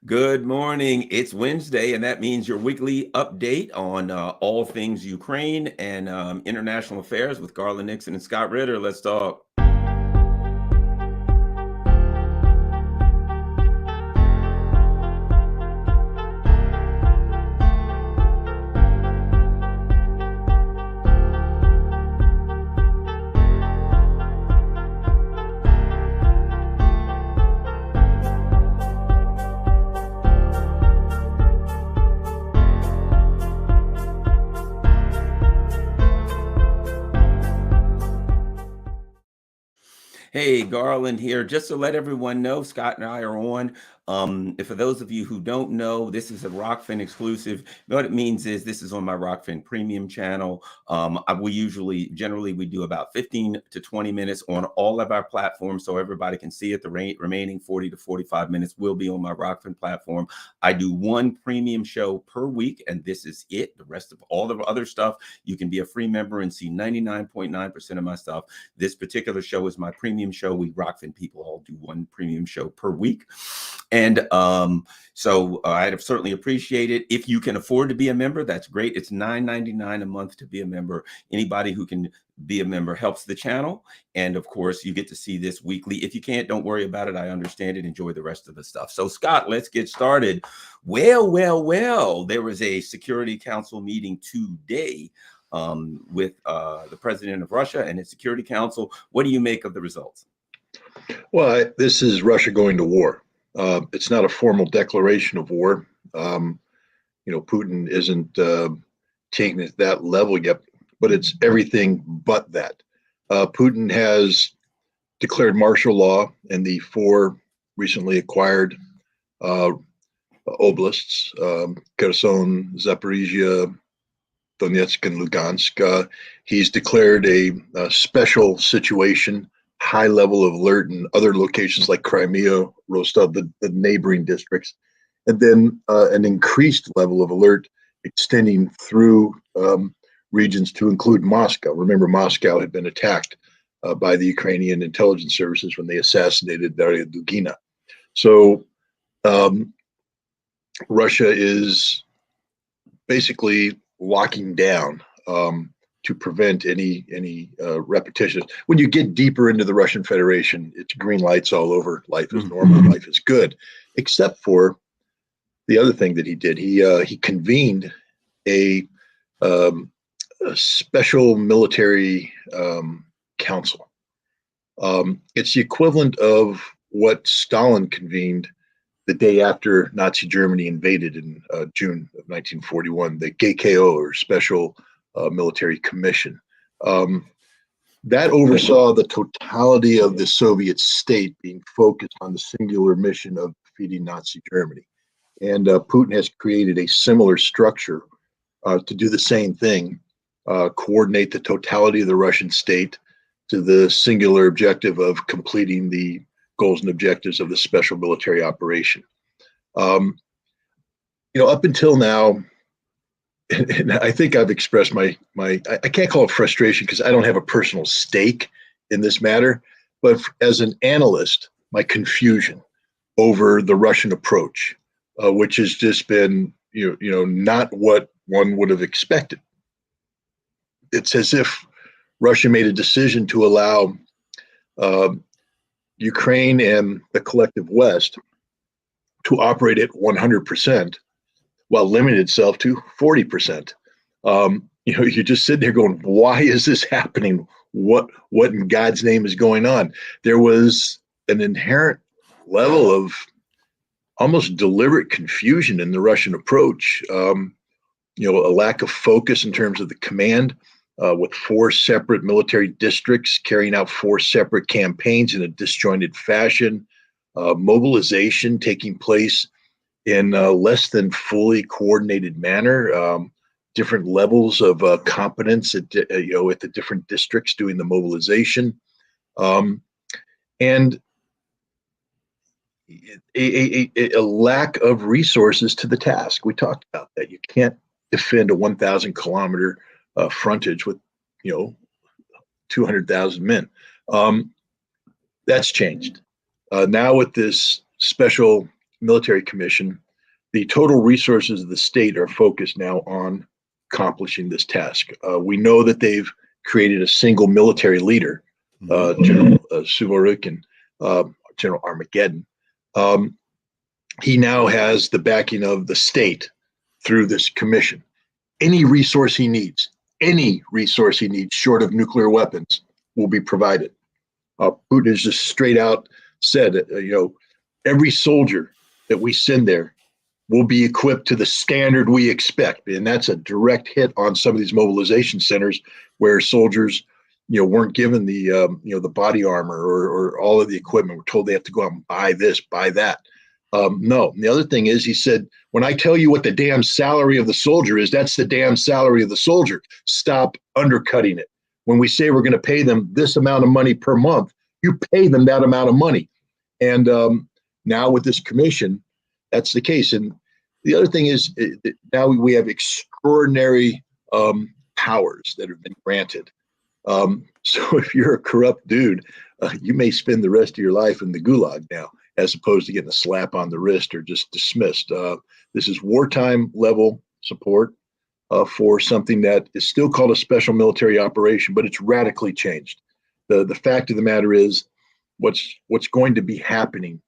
Good morning. It's Wednesday, and that means your weekly update on all things Ukraine and international affairs with Garland Nixon and Scott Ritter. Let's talk. Hey, Garland here. Just to let everyone know, Scott and I are on. And for those of you who don't know, this is a Rokfin exclusive. What it means is this is on my Rokfin premium channel. Generally, we do about 15 to 20 minutes on all of our platforms so everybody can see it. The remaining 40 to 45 minutes will be on my Rokfin platform. I do one premium show per week, and this is it. The rest of all the other stuff, you can be a free member and see 99.9% of my stuff. This particular show is my premium show. We Rokfin people all do one premium show per week. And so I'd certainly appreciate it. If you can afford to be a member, that's great. It's $9.99 a month to be a member. Anybody who can be a member helps the channel. And of course, you get to see this weekly. If you can't, don't worry about it. I understand it. Enjoy the rest of the stuff. So Scott, let's get started. Well, there was a Security Council meeting today with the president of Russia and its Security Council. What do you make of the results? Well, this is Russia going to war. It's not a formal declaration of war. Putin isn't taking it to that level yet, but it's everything but that. Putin has declared martial law in the four recently acquired oblasts, Kherson, Zaporizhia, Donetsk, and Lugansk. He's declared a special situation, high level of alert in other locations like Crimea, Rostov, the neighboring districts, and then an increased level of alert extending through regions to include Moscow. Remember, Moscow had been attacked by the Ukrainian intelligence services when they assassinated Daria Dugina. So Russia is basically locking down to prevent any repetition. When you get deeper into the Russian Federation, it's green lights all over. Life is normal. Life is good, except for the other thing that he did. He convened a special military council. It's the equivalent of what Stalin convened the day after Nazi Germany invaded in June of 1941, the GKO, or Special Military Commission. That oversaw the totality of the Soviet state being focused on the singular mission of defeating Nazi Germany. And Putin has created a similar structure to do the same thing, coordinate the totality of the Russian state to the singular objective of completing the goals and objectives of the special military operation. Up until now, and I think I've expressed my I can't call it frustration because I don't have a personal stake in this matter, but as an analyst, my confusion over the Russian approach, which has just been not what one would have expected. It's as if Russia made a decision to allow Ukraine and the collective West to operate at 100% while limiting itself to 40%. You just sit there going, why is this happening? What in God's name is going on? There was an inherent level of almost deliberate confusion in the Russian approach. A lack of focus in terms of the command, with four separate military districts carrying out four separate campaigns in a disjointed fashion, mobilization taking place in a less than fully coordinated manner, different levels of competence at the different districts doing the mobilization, and a lack of resources to the task. We talked about that. You can't defend a 1,000 kilometer frontage with 200,000 men. That's changed now with this special military commission, the total resources of the state are focused now on accomplishing this task. We know that they've created a single military leader, General Suvorov and General Armageddon. He now has the backing of the state through this commission. Any resource he needs short of nuclear weapons will be provided. Putin has just straight out said, every soldier that we send there will be equipped to the standard we expect. And that's a direct hit on some of these mobilization centers where soldiers, weren't given the body armor or all of the equipment. We're told they have to go out and buy this, buy that. No. And the other thing is, he said, when I tell you what the damn salary of the soldier is, that's the damn salary of the soldier. Stop undercutting it. When we say we're going to pay them this amount of money per month, you pay them that amount of money. And now with this commission, that's the case. And the other thing is, now we have extraordinary powers that have been granted. So if you're a corrupt dude, you may spend the rest of your life in the gulag now, as opposed to getting a slap on the wrist or just dismissed. This is wartime level support for something that is still called a special military operation, but it's radically changed. The fact of the matter is, what's going to be happening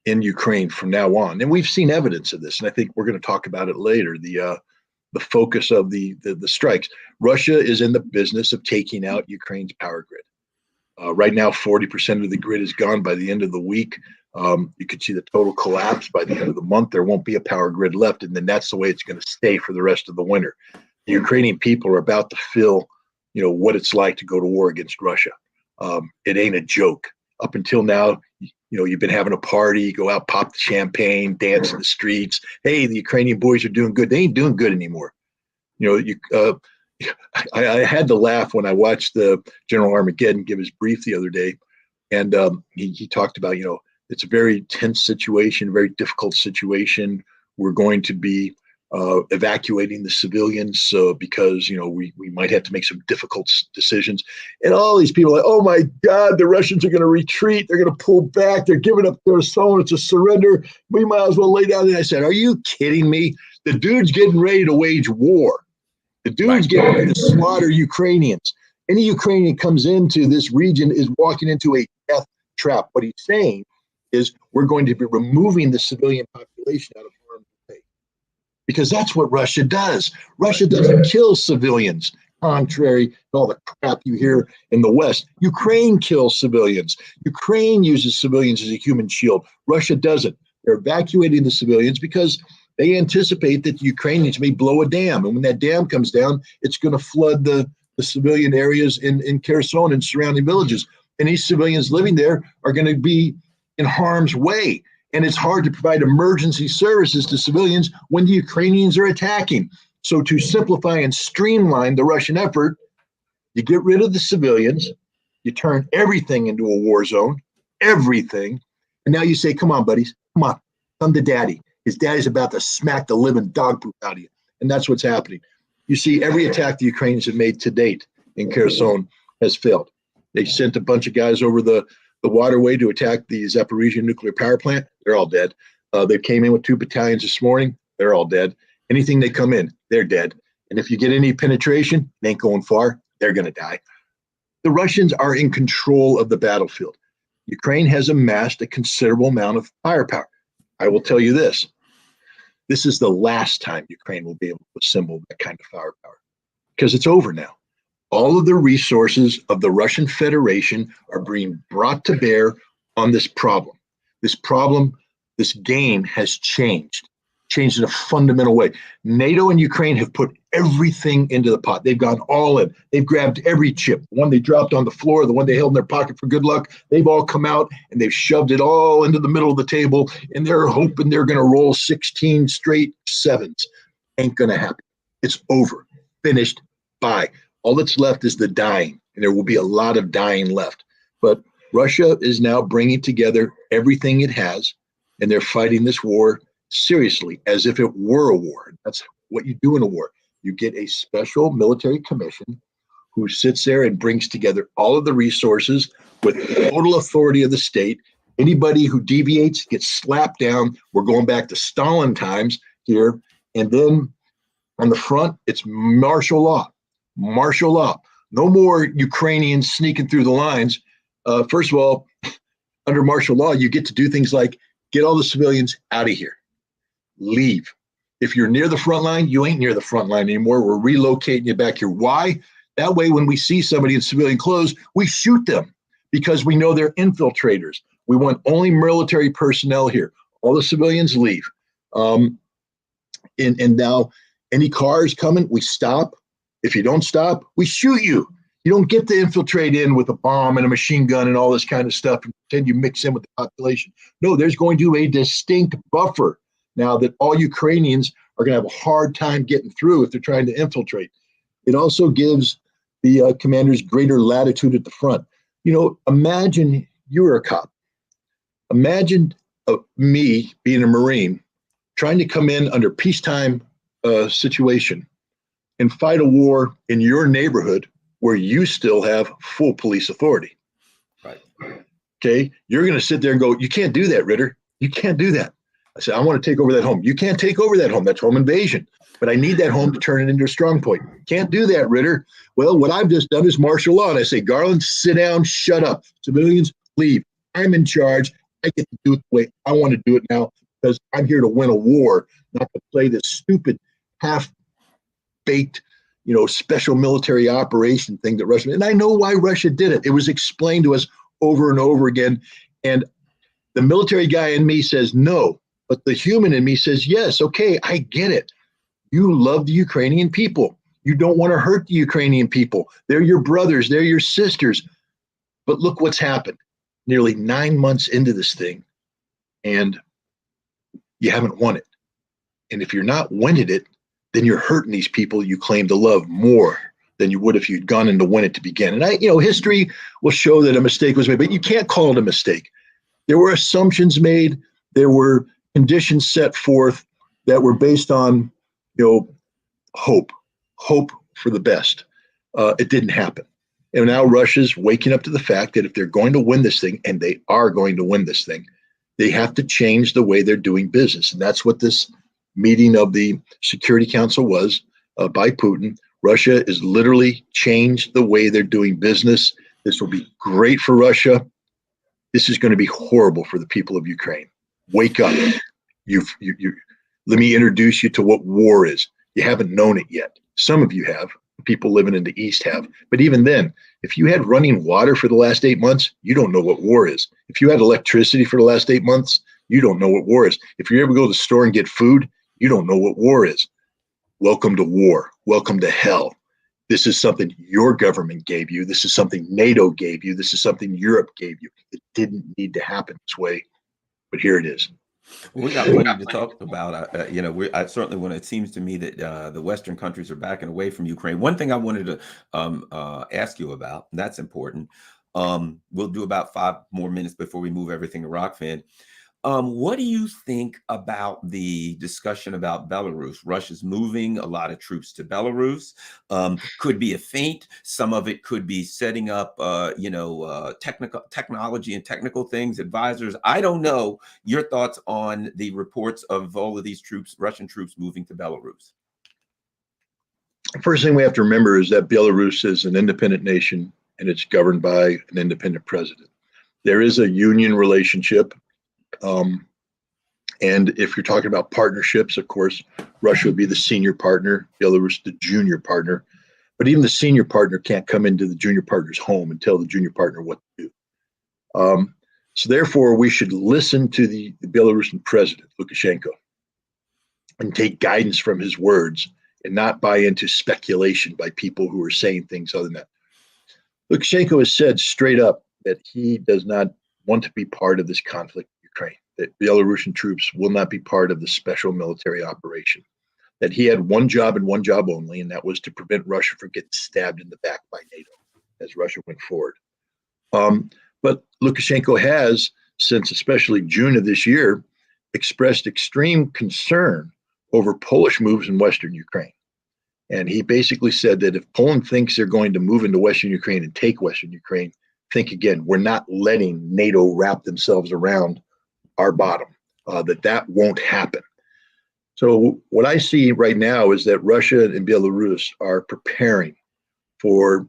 in Ukraine from now on, and we've seen evidence of this, and I think we're going to talk about it later. The focus of the strikes. Russia is in the business of taking out Ukraine's power grid. Right now, 40% of the grid is gone. By the end of the week, you could see the total collapse. By the end of the month, there won't be a power grid left, and then that's the way it's going to stay for the rest of the winter. The Ukrainian people are about to feel, what it's like to go to war against Russia. It ain't a joke. Up until now, you've been having a party, go out, pop the champagne, dance in the streets. Hey, the Ukrainian boys are doing good. They ain't doing good anymore. I had to laugh when I watched the General Armageddon give his brief the other day, and he talked about, it's a very tense situation, very difficult situation. We're going to be evacuating the civilians because, we might have to make some difficult decisions. And all these people are like, oh my God, the Russians are going to retreat. They're going to pull back. They're giving up their soul. It's a surrender. We might as well lay down. And I said, are you kidding me? The dude's getting ready to wage war. The dude's getting ready to slaughter Ukrainians. Any Ukrainian comes into this region is walking into a death trap. What he's saying is we're going to be removing the civilian population out of harm's way. Because that's what Russia does. Russia doesn't kill civilians, contrary to all the crap you hear in the West. Ukraine kills civilians. Ukraine uses civilians as a human shield. Russia doesn't. They're evacuating the civilians because they anticipate that the Ukrainians may blow a dam. And when that dam comes down, it's going to flood the civilian areas in Kherson and surrounding villages. And these civilians living there are going to be in harm's way. And it's hard to provide emergency services to civilians when the Ukrainians are attacking. So to simplify and streamline the Russian effort, you get rid of the civilians, you turn everything into a war zone, everything. And now you say, come on, buddies, come to daddy. His daddy's about to smack the living dog poop out of you. And that's what's happening. You see, every attack the Ukrainians have made to date in Kherson has failed. They sent a bunch of guys over the waterway to attack the Zaporizhzhia nuclear power plant. They're all dead. They came in with 2 battalions this morning. They're all dead. Anything they come in, they're dead. And if you get any penetration, they ain't going far. They're going to die. The Russians are in control of the battlefield. Ukraine has amassed a considerable amount of firepower. I will tell you this. This is the last time Ukraine will be able to assemble that kind of firepower because it's over now. All of the resources of the Russian Federation are being brought to bear on this problem. This game has changed in a fundamental way. NATO and Ukraine have put everything into the pot. They've gone all in. They've grabbed every chip. The one they dropped on the floor, the one they held in their pocket for good luck, they've all come out and they've shoved it all into the middle of the table, and they're hoping they're going to roll 16 straight sevens. Ain't going to happen. It's over. Finished. Bye. All that's left is the dying, and there will be a lot of dying left. But Russia is now bringing together everything it has, and they're fighting this war seriously, as if it were a war. That's what you do in a war. You get a special military commission who sits there and brings together all of the resources with total authority of the state, Anybody who deviates gets slapped down. We're going back to Stalin times here. And then on the front, it's martial law. Martial law. No more Ukrainians sneaking through the lines. First of all, under martial law, you get to do things like get all the civilians out of here. Leave. If you're near the front line, you ain't near the front line anymore. We're relocating you back here. Why? That way, when we see somebody in civilian clothes, we shoot them because we know they're infiltrators. We want only military personnel here. All the civilians leave. And now any cars coming, we stop. If you don't stop, we shoot you. You don't get to infiltrate in with a bomb and a machine gun and all this kind of stuff and pretend you mix in with the population. No, there's going to be a distinct buffer now that all Ukrainians are going to have a hard time getting through if they're trying to infiltrate. It also gives the commanders greater latitude at the front. You know, imagine you were a cop. Imagine me being a Marine trying to come in under peacetime situation and fight a war in your neighborhood where you still have full police authority. Right. Okay. You're going to sit there and go, you can't do that, Ritter. You can't do that. I said, I want to take over that home. You can't take over that home. That's home invasion. But I need that home to turn it into a strong point. Can't do that, Ritter. Well, what I've just done is martial law. And I say, Garland, sit down, shut up. Civilians, leave. I'm in charge. I get to do it the way I want to do it now because I'm here to win a war, not to play this stupid half-baked, special military operation thing that Russia, and I know why Russia did it. It was explained to us over and over again. And the military guy in me says no, but the human in me says, yes, okay, I get it. You love the Ukrainian people. You don't want to hurt the Ukrainian people. They're your brothers. They're your sisters. But look what's happened. Nearly 9 months into this thing, and you haven't won it. And if you're not winning it, then you're hurting these people you claim to love more than you would if you'd gone in to win it to begin. And history will show that a mistake was made, but you can't call it a mistake. There were assumptions made. There were conditions set forth that were based on, hope for the best. It didn't happen. And now Russia's waking up to the fact that if they're going to win this thing, and they are going to win this thing, they have to change the way they're doing business. And that's what this meeting of the Security Council was by Putin. Russia has literally changed the way they're doing business. This will be great for Russia. This is going to be horrible for the people of Ukraine. Wake up. Let me introduce you to what war is. You haven't known it yet. Some of you have. People living in the East have. But even then, if you had running water for the last 8 months, you don't know what war is. If you had electricity for the last 8 months, you don't know what war is. If you ever go to the store and get food, you don't know what war is. Welcome to war. Welcome to hell. This is something your government gave you. This is something NATO gave you. This is something Europe gave you. It didn't need to happen this way, but here it is. Well, we got plenty to talk about. I certainly want. It seems to me that the Western countries are backing away from Ukraine. One thing I wanted to ask you about, and that's important. We'll do about 5 more minutes before we move everything to Rokfin. What do you think about the discussion about Belarus? Russia's moving a lot of troops to Belarus. Could be a feint. Some of it could be setting up, technology and technical things, advisors. I don't know. Your thoughts on the reports of all of these troops, Russian troops moving to Belarus? First thing we have to remember is that Belarus is an independent nation and it's governed by an independent president. There is a union relationship. And if you're talking about partnerships, of course, Russia would be the senior partner, Belarus the junior partner. But even the senior partner can't come into the junior partner's home and tell the junior partner what to do. So therefore, we should listen to the Belarusian president, Lukashenko, and take guidance from his words and not buy into speculation by people who are saying things other than that. Lukashenko has said straight up that he does not want to be part of this conflict in Ukraine, that Belarusian troops will not be part of the special military operation, that he had one job and one job only, and that was to prevent Russia from getting stabbed in the back by NATO as Russia went forward. But Lukashenko has, since especially June of this year, expressed extreme concern over Polish moves in Western Ukraine. And he basically said that if Poland thinks they're going to move into Western Ukraine and take Western Ukraine, think again, we're not letting NATO wrap themselves around our bottom, that won't happen. So what I see right now is that Russia and Belarus are preparing for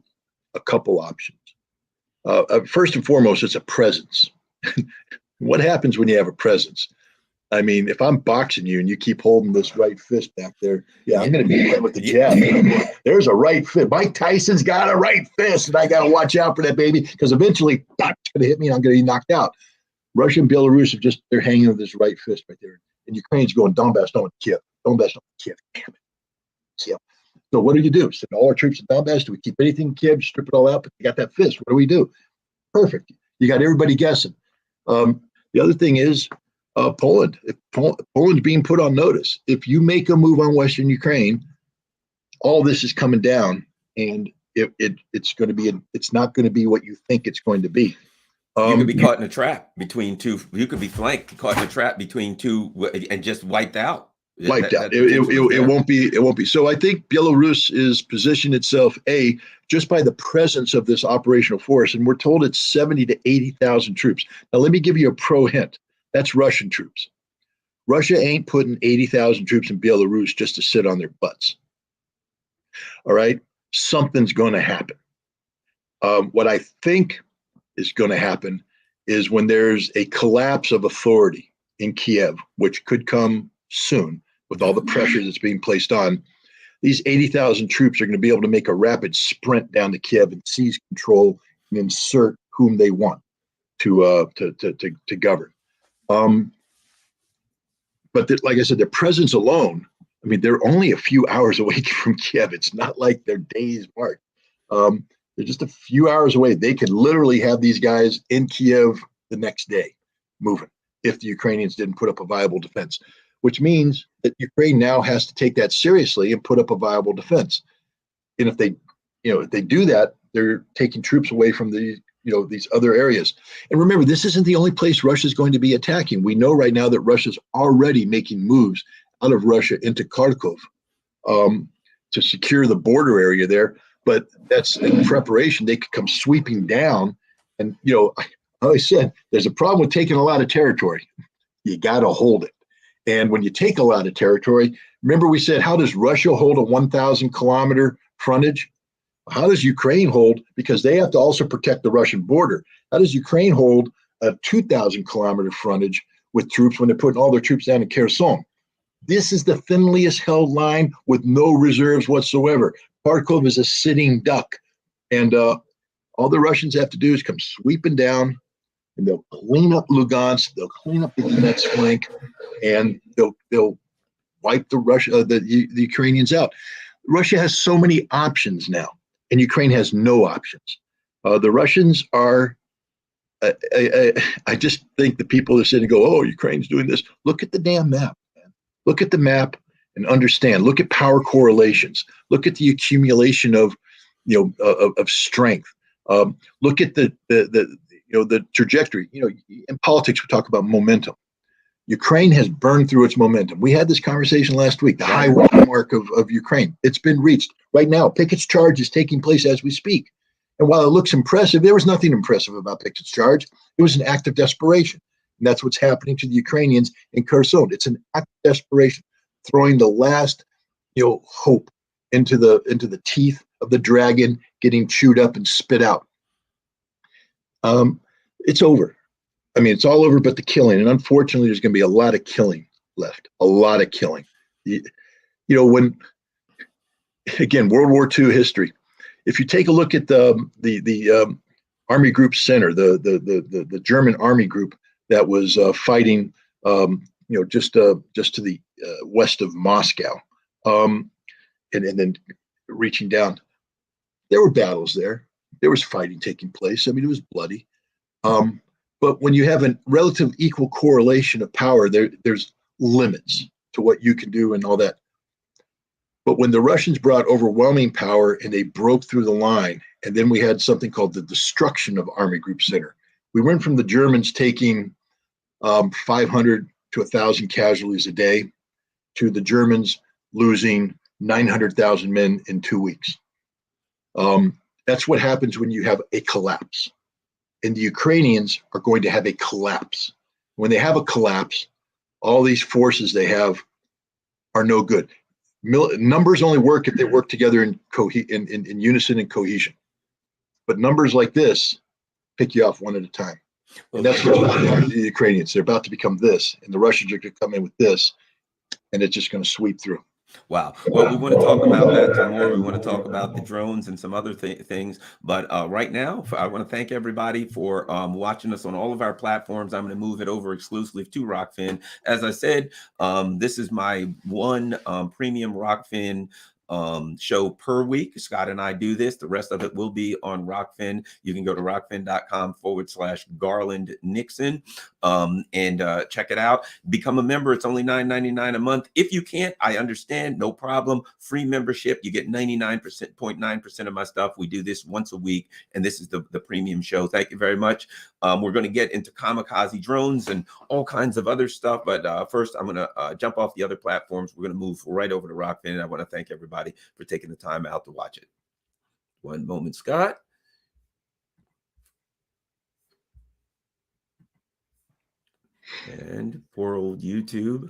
a couple options. First and foremost, it's a presence. What happens when you have a presence? I mean, if I'm boxing you and you keep holding this right fist back there, yeah, I'm going to be hit with the jab. There's a right fist. Mike Tyson's got a right fist, and I got to watch out for that, baby, because eventually, it's going to hit me and I'm going to be knocked out. Russia and Belarus are they're hanging with this right fist right there. And Ukraine's going, Donbass, don't Kiev. Donbass, don't Kiev. Damn it. Kiev. So what do? Send all our troops to Donbass? Do we keep anything in Kiev? Strip it all out? But you got that fist. What do we do? Perfect. You got everybody guessing. The other thing is Poland. Poland's being put on notice. If you make a move on Western Ukraine, all this is coming down, and it's going to be. It's not going to be what you think it's going to be. You could be caught in a trap between two. You could be flanked, caught in a trap between two, and just wiped out. Wiped out. It won't be. It won't be. So I think Belarus is positioned itself just by the presence of this operational force, and we're told it's 70 to 80,000 troops. Now let me give you a pro hint. That's Russian troops. Russia ain't putting 80,000 troops in Belarus just to sit on their butts. All right, something's going to happen. What I think is going to happen is when there's a collapse of authority in Kiev, which could come soon with all the pressure that's being placed on, these 80,000 troops are going to be able to make a rapid sprint down to Kiev and seize control and insert whom they want to govern. But like I said, their presence alone, I mean, they're only a few hours away from Kiev. It's not like they're days march. They're just a few hours away. They could literally have these guys in Kiev the next day moving if the Ukrainians didn't put up a viable defense, which means that Ukraine now has to take that seriously and put up a viable defense. And if they do that, they're taking troops away from these other areas. And remember, this isn't the only place Russia's going to be attacking. We know right now that Russia's already making moves out of Russia into Kharkov to secure the border area there. But that's in preparation. They could come sweeping down. And, I always said, there's a problem with taking a lot of territory. You got to hold it. And when you take a lot of territory, remember we said, how does Russia hold a 1,000 kilometer frontage? How does Ukraine hold? Because they have to also protect the Russian border. How does Ukraine hold a 2,000 kilometer frontage with troops when they're putting all their troops down in Kherson? This is the thinliest held line with no reserves whatsoever. Kharkov is a sitting duck. And all the Russians have to do is come sweeping down, and they'll clean up Lugansk, they'll clean up the Donetsk flank, and they'll wipe the Ukrainians out. Russia has so many options now, and Ukraine has no options. The Russians are, I just think the people that sit and go, oh, Ukraine's doing this. Look at the damn map, man. Look at the map and understand. Look at power correlations. Look at the accumulation of strength. Look at the trajectory. In politics, we talk about momentum. Ukraine has burned through its momentum. We had this conversation last week, the high water mark of Ukraine. It's been reached. Right now, Pickett's charge is taking place as we speak. And while it looks impressive, there was nothing impressive about Pickett's charge. It was an act of desperation. And that's what's happening to the Ukrainians in Kherson. It's an act of desperation, throwing the last hope into the teeth of the dragon, getting chewed up and spit out. It's over. I mean, it's all over but the killing. And unfortunately, there's going to be a lot of killing left. A lot of killing. When, again, World War II history, if you take a look at the Army Group Center, the German Army group that was fighting, just to the west of Moscow, and then reaching down, there were battles there. There was fighting taking place. I mean, it was bloody. But when you have a relative equal correlation of power, there's limits to what you can do and all that. But when the Russians brought overwhelming power and they broke through the line, and then we had something called the destruction of Army Group Center. We went from the Germans taking 500 to 1,000 casualties a day to the Germans losing 900,000 men in 2 weeks. That's what happens when you have a collapse. and the Ukrainians are going to have a collapse. When they have a collapse, all these forces they have are no good. Numbers only work if they work together in unison and cohesion. But numbers like this pick you off one at a time. And that's what's going to happen to the Ukrainians. They're about to become this, and the Russians are going to come in with this, and it's just going to sweep through. Wow. Well, we want to talk about that some more. We want to talk about the drones and some other things. But right now, I want to thank everybody for watching us on all of our platforms. I'm going to move it over exclusively to Rokfin. As I said, this is my one premium Rokfin show per week. Scott and I do this. The rest of it will be on Rokfin. You can go to rokfin.com/Garland Nixon and check it out. Become a member. It's only $9.99 a month. If you can't, I understand. No problem. Free membership. You get 99.9% of my stuff. We do this once a week, and this is the premium show. Thank you very much. We're going to get into Kamikaze drones and all kinds of other stuff. But first, I'm going to jump off the other platforms. We're going to move right over to Rokfin. And I want to thank everybody for taking the time out to watch it. One moment, Scott. And poor old YouTube.